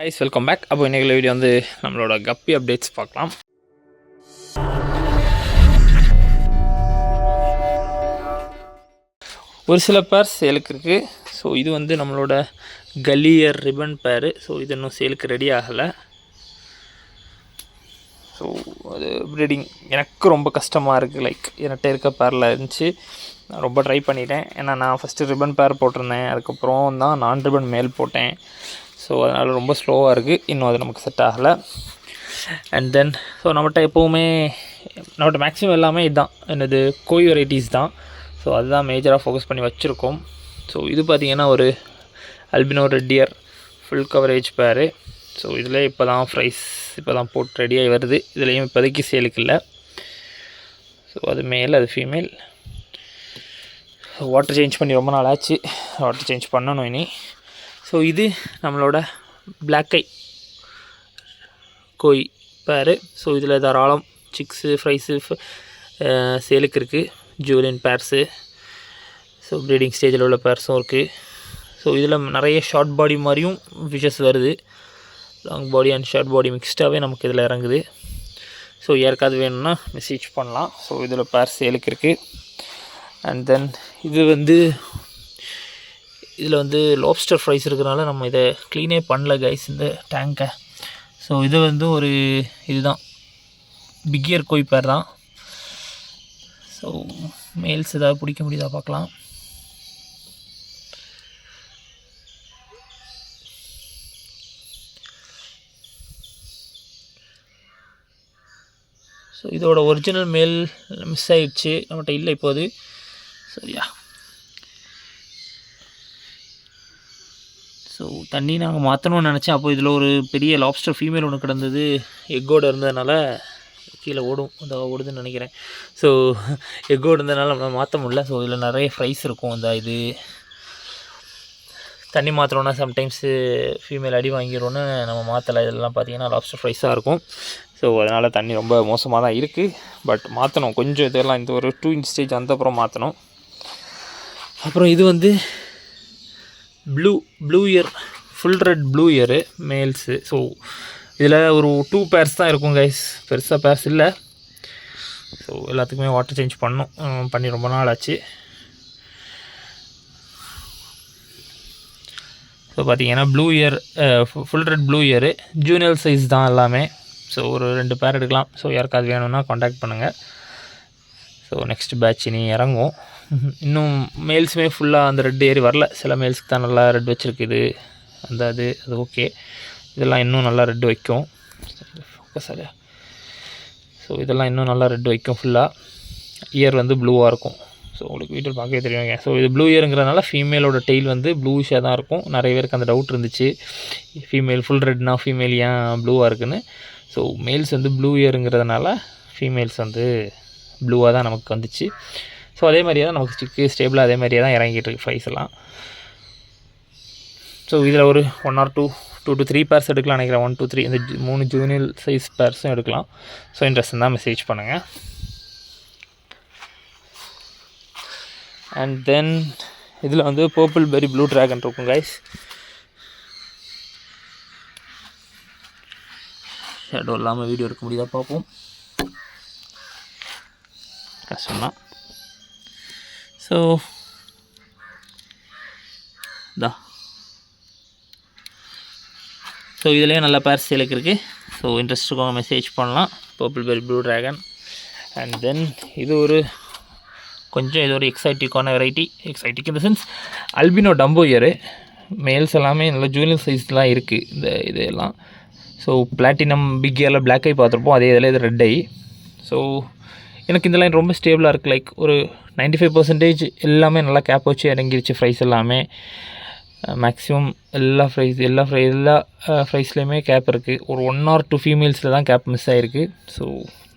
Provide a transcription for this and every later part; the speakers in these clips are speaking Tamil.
Guys welcome back. அப்போ இன்றைக்கி வீடியோ வந்து நம்மளோட கப்பி அப்டேட்ஸ் பார்க்கலாம். ஒரு சில பேர் சேலுக்கு இருக்குது. ஸோ இது வந்து நம்மளோட கலியர் ரிபன் பேரு. ஸோ இது இன்னும் சேலுக்கு ரெடி ஆகலை. ஸோ அது ப்ரீடிங் எனக்கு ரொம்ப கஷ்டமாக இருக்குது. லைக் என்கிட்ட இருக்க பேரில் இருந்துச்சு. நான் ரொம்ப ட்ரை பண்ணிட்டேன். ஏன்னா நான் ஃபஸ்ட்டு ரிபன் பேர் போட்டிருந்தேன். அதுக்கப்புறம் தான் நான் ரிபன் மேல் போட்டேன். ஸோ அதனால் ரொம்ப ஸ்லோவாக இருக்குது. இன்னும் அது நமக்கு செட் ஆகலை. அண்ட் தென் ஸோ நம்மகிட்ட எப்போவுமே மேக்ஸிமம் எல்லாமே இதுதான், என்னது கோய் வெரைட்டிஸ் தான். ஸோ அதுதான் மேஜராக ஃபோக்கஸ் பண்ணி வச்சுருக்கோம். ஸோ இது பார்த்திங்கன்னா ஒரு albino red year full coverage பேரு. ஸோ இதில் இப்போ தான் போட்டு ரெடியாகி வருது. இதுலேயும் இப்போதைக்கு சேலுக்கு இல்லை. ஸோ அது மேல், அது ஃபீமேல். வாட்டர் சேஞ்ச் பண்ணி ரொம்ப நாள் ஆச்சு. வாட்டர் சேஞ்ச் பண்ணணும் இனி. ஸோ இது நம்மளோட பிளாக் ஐ கோய் பேரு. ஸோ இதில் தாராளம் சிக்ஸு ஃப்ரைஸு சேலுக்கு இருக்குது. ஜூலியன் பேர்ஸு. ஸோ ப்ரீடிங் ஸ்டேஜில் உள்ள பேர்ஸும் இருக்குது. ஸோ இதில் நிறைய ஷார்ட் பாடி மாதிரியும் ஃபிஷஸ் வருது. Long body and short body மிக்ஸ்டாகவே நமக்கு இதில் இறங்குது. ஸோ யாருக்காவது வேணும்னா மெசேஜ் பண்ணலாம். ஸோ இதில் பேர் சேலுக்கு இருக்குது. அண்ட் தென் இதில் வந்து லாப்ஸ்டர் ஃப்ரைஸ் இருக்கிறனால நம்ம இதை க்ளீனே பண்ணல கைஸ், இந்த டேங்கை. ஸோ இது வந்து இதுதான் பிக்கியர் கோய் பேர் தான். ஸோ மேல்ஸ் ஏதாவது பிடிக்க முடியுதா பார்க்கலாம். ஸோ இதோட ஒரிஜினல் மேல் மிஸ் ஆகிடுச்சு, நம்மகிட்ட இல்லை இப்போது. சரியா? ஸோ தண்ணி நாங்கள் மாற்றணும்னு நினச்சேன். அப்போ இதில் ஒரு பெரிய லாப்ஸ்டர் ஃபீமேல் ஒன்று கிடந்தது. எக்கோடு இருந்ததுனால கீழே ஓடுதுன்னு நினைக்கிறேன். ஸோ எக்கோடு இருந்ததுனால நம்ம மாற்ற முடியல. ஸோ இதில் நிறைய ஃப்ரைஸ் இருக்கும். இது தண்ணி மாற்றணுன்னா சம்டைம்ஸு ஃபீமேல் அடி வாங்கிடும்னு நம்ம மாற்றலை. இதெல்லாம் பார்த்திங்கன்னா லாப்ஸ்டர் ஃப்ரைஸாக இருக்கும். ஸோ அதனால் தண்ணி ரொம்ப மோசமாக தான் இருக்குது. பட் மாற்றணும் கொஞ்சம். இதெல்லாம் இந்த ஒரு 2 inch ஸ்டேஜ் அந்த அப்புறம் மாற்றணும். அப்புறம் இது வந்து blue year full red blue year males. So இதில் ஒரு 2 பேர்ஸ் தான் இருக்கும் கைஸ், பெருசாக பேர்ஸ் இல்லை. ஸோ எல்லாத்துக்குமே வாட்டர் சேஞ்ச் பண்ணி ரொம்ப நாள் ஆச்சு. ஸோ பார்த்திங்கன்னா blue year full red blue year junior size தான் எல்லாமே. ஸோ ஒரு 2 பேர் எடுக்கலாம். ஸோ யாருக்காவது வேணும்னா காண்டாக்ட் பண்ணுங்கள். ஸோ நெக்ஸ்ட் பேட்ச் இனி இறங்கும். இன்னும் மேல்ஸுமே ஃபுல்லாக அந்த ரெட் ஏறி வரல. சில மேல்ஸுக்கு தான் நல்லா ரெட் வச்சுருக்குது. அது ஓகே. இதெல்லாம் இன்னும் நல்லா ரெட் வைக்கும். சரியா? ஸோ இதெல்லாம் இன்னும் நல்லா ரெட் வைக்கும். ஃபுல்லாக இயர் வந்து ப்ளூவாக இருக்கும். ஸோ உங்களுக்கு வீட்டில் பார்க்கவே தெரியுங்க. ஸோ இது ப்ளூ இயருங்கிறதுனால ஃபீமேலோட டெயில் வந்து ப்ளூஷாக தான் இருக்கும். நிறைய பேருக்கு அந்த டவுட் இருந்துச்சு, ஃபீமேல் ஃபுல் ரெட்னா ஃபீமேல் ஏன் ப்ளூவாக இருக்குன்னு. ஸோ மேல்ஸ் வந்து ப்ளூ இயருங்கிறதுனால ஃபீமேல்ஸ் வந்து ப்ளூவாக தான் நமக்கு வந்துச்சு. ஸோ அதே மாதிரியே தான் நமக்கு ஸ்டிக்கு ஸ்டேபிளாக அதே மாதிரியே தான் இறங்கிட்டு இருக்குது ஃப்ரைஸ் எல்லாம். ஸோ இதில் ஒரு 1 or 2 to 3 பேர்ஸ் எடுக்கலாம் நினைக்கிறேன். 1 to 3 இந்த 3 ஜூனியர் சைஸ் பேர்ஸும் எடுக்கலாம். ஸோ இன்ட்ரெஸ்ட் தான் மெசேஜ் பண்ணுங்கள். அண்ட் தென் இதில் வந்து பர்பிள் பெரி ப்ளூ ட்ராகன் இருக்கும் கைஸ். ஷேடோ இல்லாமல் வீடியோ எடுக்க முடியுதா பார்ப்போம். கஷ்டம்தான். ஸோ இதுலேயும் நல்ல பேர் சேலுக்கு இருக்குது. ஸோ இன்ட்ரெஸ்ட் இருக்கவங்க மெசேஜ் பண்ணலாம். Purple berry blue dragon. And then இது ஒரு எக்ஸைட்டிக்கான வெரைட்டி. எக்ஸைட்டிக் இந்த sense albino dumbo ear. Males எல்லாமே நல்ல ஜூனியர் சைஸ்லாம் இருக்குது. இதெல்லாம் ஸோ பிளாட்டினம் பிக் இயரில் பிளாக் ஐ பார்த்துருப்போம். அதே இதில் இது ரெட் ஐ. ஸோ எனக்கு இந்த லைன் ரொம்ப ஸ்டேபிளாக இருக்குது. லைக் ஒரு 95% எல்லாமே நல்லா கேப் வச்சு இறங்கிருச்சு. ஃப்ரைஸ் எல்லாமே மேக்ஸிமம் எல்லா ஃப்ரைஸ்லேயுமே கேப் இருக்குது. ஒரு 1 or 2 ஃபீமேல்ஸில் தான் கேப் மிஸ் ஆகிருக்கு. ஸோ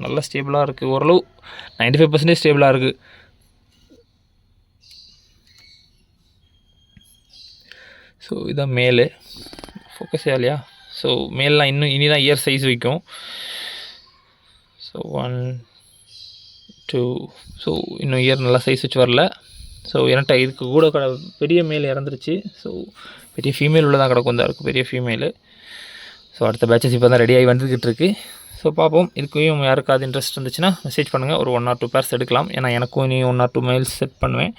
நல்லா ஸ்டேபிளாக இருக்குது. ஓரளவு 95% ஸ்டேபிளாக இருக்குது. ஸோ இதான் மேலு ஃபோக்கஸ் ஆகலையா? ஸோ மேல்லாம் இனி தான் இயர் சைஸ் வைக்கும். ஸோ 1 2 ஸோ இன்னும் இயர் நல்லா சைஸ் வச்சு வரல. ஸோ என்கிட்ட இதுக்கு கூட பெரிய மேல் இறந்துருச்சு. ஸோ பெரிய ஃபீமேல் உள்ளதாக கிடக்கும். தான் இருக்குது பெரிய ஃபீமேலு. ஸோ அடுத்த பேட்சஸ் இப்போ தான் ரெடியாகி வந்துக்கிட்டு இருக்குது. ஸோ பார்ப்போம். இதுக்கும் யாருக்காவது இன்ட்ரெஸ்ட் இருந்துச்சுன்னா மெசேஜ் பண்ணுங்கள். ஒரு 1 or 2 பேர்ஸ் எடுக்கலாம். ஏன்னா எனக்கும் நீ 1 or 2 மெயில்ஸ் செட் பண்ணுவேன்.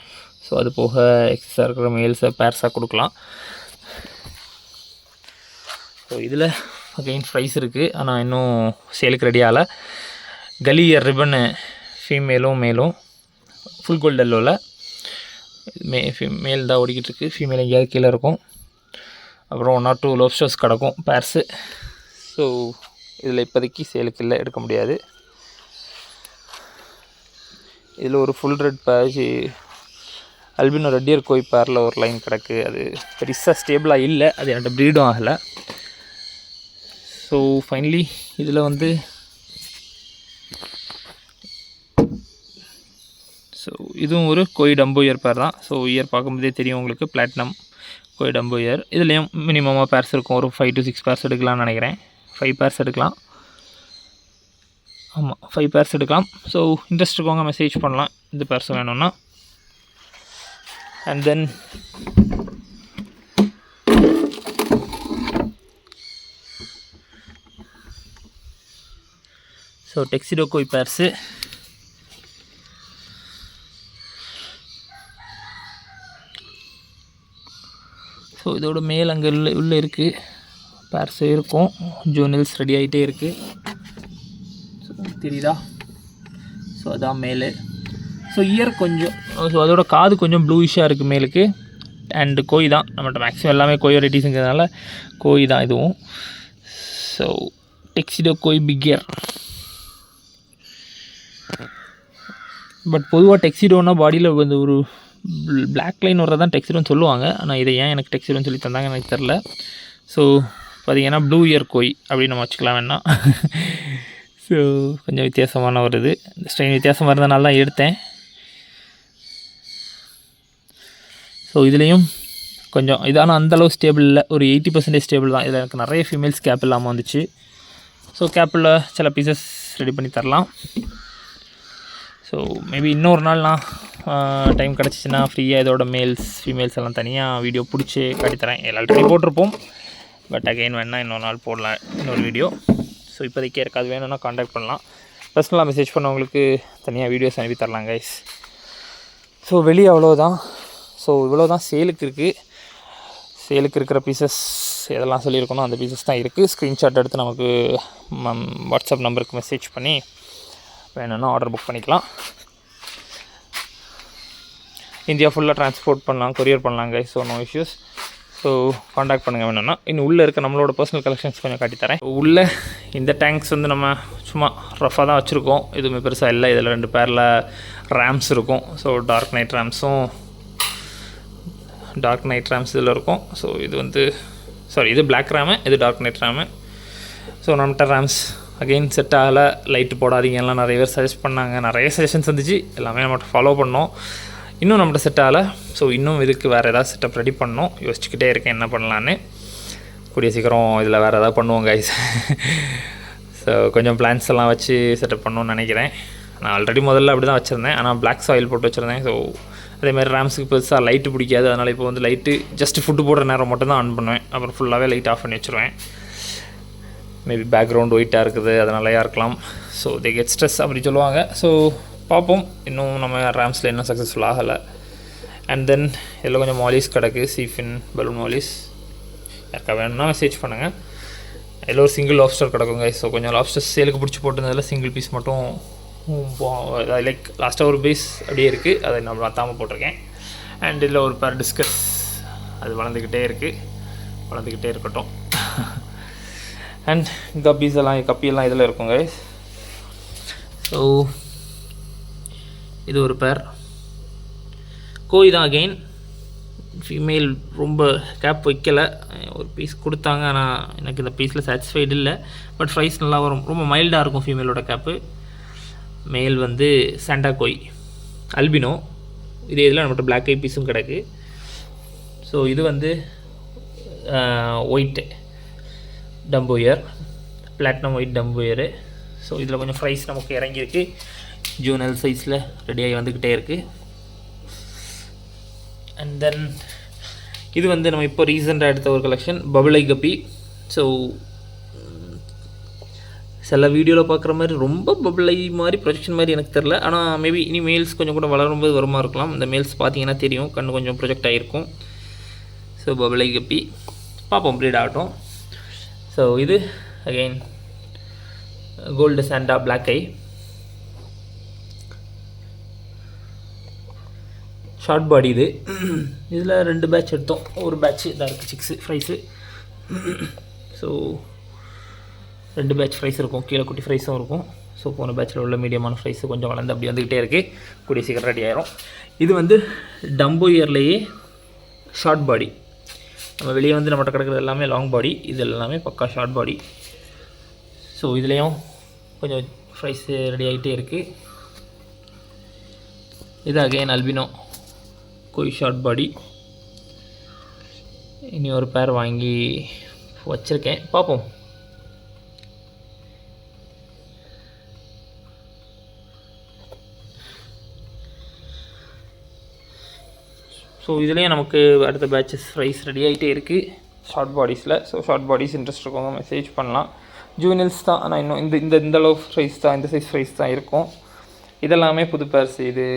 ஸோ அது போக எக்ஸஸாக இருக்கிற மெயில்ஸை பேர்ஸாக கொடுக்கலாம். ஸோ இதில் அகெயின் ப்ரைஸ் இருக்குது, ஆனால் இன்னும் சேலுக்கு ரெடி ஆகலை. கலி இயர் ரிப்பனு ஃபீமேலும் மேலும் ஃபுல் கோல்டு எல்லோவில் மேல் தான் ஓடிக்கிட்டு இருக்குது. ஃபீமேல் எங்கேயாவது கீழே இருக்கும். அப்புறம் 1 or 2 லோப்ஸ்டர்ஸ் கிடக்கும் பேர்ஸு. ஸோ இதில் இப்போதைக்கு சேலுக்கு இல்லை, எடுக்க முடியாது. இதில் ஒரு full red batch albino Reddiar கோய் பேரில் ஒரு லைன் கிடக்கு. அது பெருசாக ஸ்டேபிளாக இல்லை, அது என்கிட்ட ப்ரீடும் ஆகலை. ஸோ ஃபைனலி இதில் வந்து ஸோ இதுவும் ஒரு கோய் டம்போ இயர் பேர் தான். ஸோ இயர் பார்க்கும்போதே தெரியும் உங்களுக்கு, பிளாட்டினம் கோய் டம்போ இயர். இதுலேயும் மினிமமாக பேர்ஸ் இருக்கும். ஒரு 5 to 6 பேர்ஸ் எடுக்கலாம்னு நினைக்கிறேன். 5 பேர்ஸ் எடுக்கலாம். ஆமாம், 5 பேர்ஸ் எடுக்கலாம். ஸோ இன்ட்ரெஸ்ட் இருக்கவங்க மெசேஜ் பண்ணலாம் இந்த பேர்ஸ் வேணும்னா. And then so tuxedo koi பேர்ஸு. So இதோட மேல் அங்கே உள்ளே இருக்குது, பேர்ஸ் இருக்கும். ஜூனில்ஸ் ரெடி ஆகிட்டே இருக்குது. ஸோ தெரியுதா? ஸோ அதான் மேலே. ஸோ இயர் கொஞ்சம், ஸோ அதோட காது கொஞ்சம் ப்ளூயிஷாக இருக்குது மேலுக்கு. அண்டு கோய் தான் நம்மகிட்ட மேக்ஸிமம் எல்லாமே கோய் வெரைட்டிஸுங்கிறதுனால கோய் தான் இதுவும். ஸோ டெக்ஸிடோ கோய் பிக் இயர். பட் பொதுவாக டெக்ஸிடோன்னா பாடியில் வந்து ஒரு பிளாக் லைன் வர்றதான் டெக்ஸிடோன்னு சொல்லுவாங்க. ஆனால் இதை ஏன் எனக்கு டெக்ஸிடோன்னு சொல்லி தந்தாங்க எனக்கு தெரில. ஸோ பார்த்திங்கன்னா ப்ளூ இயர் கோய் அப்படின்னு நம்ம வச்சுக்கலாம் வேணா. ஸோ கொஞ்சம் வித்தியாசமான ஒரு இது, இந்த ஸ்ட்ரெயின் வித்தியாசமாக இருந்தனால தான் எடுத்தேன். ஸோ இதுலேயும் கொஞ்சம் இதான அந்தளவு ஸ்டேபிள் இல்லை, ஒரு 80% ஸ்டேபிள் தான். இதில் எனக்கு நிறைய ஃபீமேல்ஸ் கேப் இல்லாமல் வந்துச்சு. ஸோ கேப்பில் சில பீசஸ் ரெடி பண்ணி தரலாம். ஸோ மேபி இன்னொரு நாள் நான் டைம் கிடச்சிச்சின்னா ஃப்ரீயாக இதோட மேல்ஸ் ஃபீமேல்ஸ் எல்லாம் தனியாக வீடியோ பிடிச்சி காட்டித்தரேன். எல்லாத்தையும் போட்டிருப்போம். பட் அகெயின் வேணால் இன்னொரு நாள் போடலாம் இன்னொரு வீடியோ. ஸோ இப்போதைக்கு யாருக்காவது வேணும்னா காண்டாக்ட் பண்ணலாம். பர்சனலாக மெசேஜ் பண்ணவங்களுக்கு தனியாக வீடியோஸ் அனுப்பி தரலாம் கைஸ். ஸோ வெளியே அவ்வளோதான். ஸோ இவ்வளோ தான் சேலுக்கு இருக்குது. சேலுக்கு இருக்கிற பீசஸ் எதெல்லாம் சொல்லியிருக்கணும் அந்த பீசஸ் தான் இருக்குது. ஸ்க்ரீன்ஷாட் எடுத்து நமக்கு வாட்ஸ்அப் நம்பருக்கு மெசேஜ் பண்ணி வேணும்னா ஆர்டர் புக் பண்ணிக்கலாம். இந்தியா ஃபுல்லாக ட்ரான்ஸ்போர்ட் பண்ணலாம், கொரியர் பண்ணலாம் guys. So no issues. So contact பண்ணுங்கள் வேணும்னா. இன்னும் உள்ளே இருக்க நம்மளோட பர்சனல் கலெக்ஷன்ஸ் கொஞ்சம் காட்டித்தரேன். உள்ளே இந்த டேங்க்ஸ் வந்து நம்ம சும்மா ரஃபாக தான் வச்சுருக்கோம், எதுவுமே பெருசாக இல்லை. இதில் 2 பேரில் ரேம்ஸ் இருக்கும். ஸோ டார்க் நைட் ரேம்ஸும் டார்க் நைட் ரேம்ஸ் இதில் இருக்கும். ஸோ இது வந்து இது பிளாக் ரேமு, இது டார்க் நைட் ரேமு. ஸோ நம்மகிட்ட ரேம்ஸ் அகெயின் செட் ஆகலை, லைட்டு போடாதீங்க எல்லாம் நிறைய பேர் சஜஸ்ட் பண்ணாங்க. நிறைய சஜஷன்ஸ் வந்துச்சு, எல்லாமே நம்மகிட்ட ஃபாலோ பண்ணோம். இன்னும் நம்மகிட்ட செட் ஆகலை. ஸோ இன்னும் இதுக்கு வேறு ஏதாவது செட்டப் ரெடி பண்ணோம். யோசிச்சுக்கிட்டே இருக்கேன் என்ன பண்ணலான்னு. கூடிய சீக்கிரம் இதில் வேறு ஏதாவது பண்ணுவோம் கைஸ். ஸோ கொஞ்சம் பிளான்ஸ் எல்லாம் வச்சு செட்டப் பண்ணணும்னு நினைக்கிறேன். நான் ஆல்ரெடி முதல்ல அப்படி தான் வச்சுருந்தேன், ஆனால் பிளாக் சாயில் போட்டு வச்சுருந்தேன். ஸோ அதேமாதிரி ரேம்ஸுக்கு பெருசாக லைட்டு பிடிக்காது. அதனால் இப்போ வந்து லைட்டு ஜஸ்ட்டு ஃபுட்டு போடுற நேரம் மட்டும் தான் ஆன் பண்ணுவேன். அப்புறம் ஃபுல்லாகவே லைட் ஆஃப் பண்ணி வச்சுருவேன். மேபி பேக்ரவுண்ட் ஒயிட்டாக இருக்குது அதனாலயா இருக்கலாம். ஸோ தே கெட் ஸ்ட்ரெஸ் அப்படி சொல்லுவாங்க. ஸோ பார்ப்போம், இன்னும் நம்ம ரேம்ஸில் இன்னும் சக்ஸஸ்ஃபுல் ஆகலை. அண்ட் தென் இதில் கொஞ்சம் மாலிஸ் கிடக்கு, சீஃபின் பலூன் மாலிஸ். யாருக்கா வேணும்னா மெசேஜ் பண்ணுங்கள். இதில் ஒரு சிங்கிள் லாப்ஸ்டர் கிடக்குங்க. ஸோ கொஞ்சம் லாப்ஸ்டர்ஸ் சேலுக்கு பிடிச்சி போட்டிருந்ததில் சிங்கிள் பீஸ் மட்டும் லைக் லாஸ்ட்டாக ஒரு பீஸ் அப்படியே இருக்குது, அதை நான் மாற்றாமல் போட்டிருக்கேன். அண்ட் இதில் ஒரு பேர் டிஸ்கஸ், அது வளர்ந்துக்கிட்டே இருக்குது, வளர்ந்துக்கிட்டே இருக்கட்டும். அண்ட் கப்பியெல்லாம் இதில் இருக்குங்க. ஸோ இது ஒரு பேர் கோய் தான். அகெயின் ஃபீமேல் ரொம்ப கேப் வைக்கலை, ஒரு பீஸ் கொடுத்தாங்க. ஆனால் எனக்கு இந்த பீஸில் சாட்டிஸ்ஃபைடு இல்லை. பட் ப்ரைஸ் நல்லா வரும், ரொம்ப மைல்டாக இருக்கும் ஃபீமேலோட கேப்பு. மேல் வந்து சாண்டா கோய் அல்பினோ. இதே இதில் நம்மகிட்ட பிளாக் ஐ பீஸும் கிடக்கு. ஸோ இது வந்து ஒயிட்டு டம்போயர், பிளாட்டினம் ஒயிட் டம்போயரு. ஸோ இதில் கொஞ்சம் ப்ரைஸ் நமக்கு இறங்கியிருக்கு. ஜூனல் சைஸில் ரெடியாகி வந்துக்கிட்டே இருக்குது. அண்ட் தென் இது வந்து நம்ம இப்போ ரீசெண்டாக எடுத்த ஒரு கலெக்ஷன் பபிள் ஐ கப்பி. ஸோ சில வீடியோவில் பார்க்குற மாதிரி ரொம்ப பப்ளை மாதிரி ப்ரொஜெக்ஷன் மாதிரி எனக்கு தெரில. ஆனால் மேபி இனி மேல்ஸ் கொஞ்சம் கூட வளரும்போது வருமா இருக்கலாம். இந்த மேல்ஸ் பார்த்தீங்கன்னா தெரியும், கண்ணு கொஞ்சம் ப்ரொஜெக்ட் ஆகிருக்கும். ஸோ பப்ளை கப்பி பார்ப்போம், ப்ரீட் ஆகட்டும். ஸோ இது அகெயின் கோல்டு சாண்டா பிளாக் ஐ, ஷார்ட் பாடி. இது இதில் 2 பேட்ச் எடுத்தோம். ஒரு பேட்ச் இதாக இருக்குது சிக்ஸு ஃப்ரைஸு. ஸோ 2 பேட்ச் ஃப்ரைஸ் இருக்கும், கீழே குட்டி ஃப்ரைஸும் இருக்கும். ஸோ போன பேட்சில் உள்ள மீடியமான ஃப்ரைஸு கொஞ்சம் வளர்ந்து அப்படி வந்துக்கிட்டே இருக்குது, கூடிய சீக்கிரம் ரெடி ஆயிரும். இது வந்து டம்போ இயர்லேயே ஷார்ட் பாடி. நம்ம வெளியே வந்து நம்மகிட்ட கிடக்கிறது எல்லாமே லாங் பாடி, இது எல்லாமே பக்கா ஷார்ட் பாடி. ஸோ இதுலேயும் கொஞ்சம் ஃப்ரைஸு ரெடி ஆகிட்டே இருக்குது. இது அகெயின் அல்பினோ கோய் ஷார்ட் பாடி. இனி ஒரு பேர் வாங்கி வச்சுருக்கேன், பார்ப்போம். ஸோ இதுலேயும் நமக்கு அடுத்த பேட்சஸ் ஃப்ரைஸ் ரெடி ஆகிட்டே இருக்குது ஷார்ட் பாடிஸில். ஸோ ஷார்ட் பாடிஸ் இன்ட்ரெஸ்ட் இருக்கவங்க மெசேஜ் பண்ணலாம். ஜூனியல்ஸ் தான், ஆனால் இன்னும் இந்த அளவு ஃப்ரைஸ் தான், இந்த சைஸ் ஃப்ரைஸ் தான் இருக்கும். இதெல்லாமே புது பேர்ஸ், இது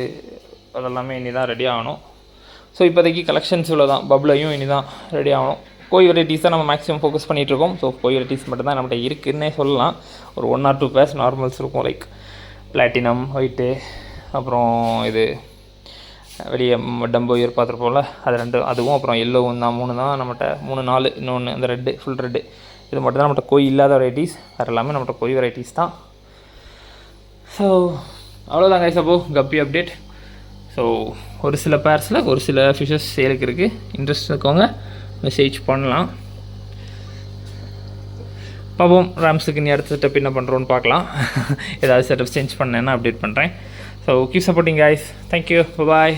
அதெல்லாமே இனி தான் ரெடி ஆகணும். ஸோ இப்போதைக்கு கலெக்ஷன்ஸ் இவ்வளோ தான். பப்ளையும் இனி தான் ரெடி ஆகணும். கோய் வெரைட்டிஸ் தான் நம்ம மேக்ஸிமம் ஃபோக்கஸ் பண்ணிகிட்ருக்கோம். ஸோ கோய் வெரைட்டிஸ் மட்டும்தான் நம்மகிட்ட இருக்குதுன்னே சொல்லலாம். ஒரு 1 or 2 பேர்ஸ் நார்மல்ஸ் இருக்கும், லைக் பிளாட்டினம், ஒயிட்டு, அப்புறம் இது வெளியே டம்போ இயர் பார்த்துருப்போம்ல, அது 2, அதுவும் அப்புறம் எல்லோவும் தான். 3 தான் நம்மகிட்ட, 3 4 இன்னொன்று அந்த ரெட்டு, ஃபுல் ரெட்டு. இது மட்டும் தான் நம்மகிட்ட கோய் இல்லாத வெரைட்டிஸ், வேறு எல்லாமே நம்மகிட்ட கோய் வெரைட்டிஸ் தான். ஸோ அவ்வளோதாங்க சப்போ கப்பி அப்டேட். ஸோ ஒரு சில பேர்ஸில் ஒரு சில ஃபிஷஸ் சேலுக்கு இருக்குது. இன்ட்ரெஸ்ட் இருக்கவங்க மெசேஜ் பண்ணலாம். பார்ப்போம் ராம்ஸுக்கு நீ அடுத்த செட்டப் என்ன பண்ணுறோன்னு பார்க்கலாம். ஏதாவது செட்டப் சேஞ்ச் பண்ணேன்னா அப்டேட் பண்ணுறேன். So keep supporting guys. Thank you, பாய்.